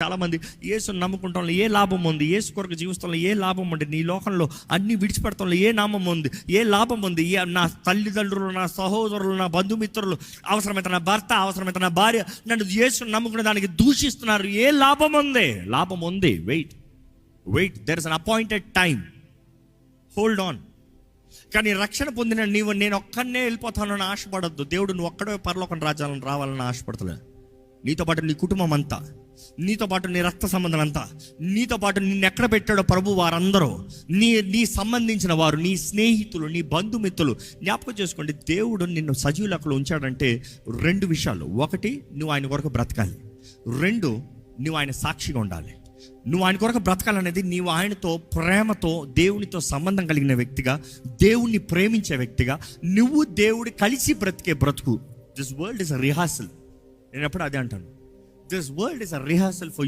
చాలామంది యేసుని నమ్ముకుంటాం ఏ లాభం ఉంది, యేసు కొరకు జీవితంలో ఏ లాభం ఉంది, నీ లోకంలో అన్ని విడిచిపెడతాంలో ఏ నామం ఉంది, ఏ లాభం ఉంది, నా తల్లిదండ్రులు, నా సహోదరులు, నా బంధుమిత్రులు, అవసరమైతే నా భర్త, అవసరమైతే నా భార్య నన్ను యేసుని నమ్ముకునే దానికి దూషిస్తున్నారు, ఏ లాభం ఉంది? లాభం ఉంది. Wait there is an appointed time, hold on. కానీ రక్షణ పొందిన నీవు నేను ఒక్కనే వెళ్ళిపోతానని ఆశపడద్దు. దేవుడు నువ్వు ఒక్కడే పరలోకం రాజ్యాలను రావాలని ఆశపడతలే. నీతో పాటు నీ కుటుంబం అంతా, నీతో పాటు నీ రక్త సంబంధం అంతా, నీతో పాటు నిన్ను ఎక్కడ పెట్టాడో ప్రభు వారందరూ, నీ సంబంధించిన వారు, నీ స్నేహితులు, నీ బంధుమిత్రులు. జ్ఞాపకం చేసుకోండి, దేవుడు నిన్ను సజీవ లెక్కలో ఉంచాడంటే 2 విషయాలు. 1, నువ్వు ఆయన కొరకు బ్రతకాలి. 2, నువ్వు ఆయన సాక్షిగా ఉండాలి. నువ్వు ఆయన కొరకు బ్రతకాలనేది నీవు ఆయనతో ప్రేమతో, దేవునితో సంబంధం కలిగిన వ్యక్తిగా, దేవుణ్ణి ప్రేమించే వ్యక్తిగా, నువ్వు దేవుడు కలిసి బ్రతికే బ్రతుకు. This world is a rehearsal. నేను ఎప్పుడు అదే అంటాను, this world is a rehearsal for you.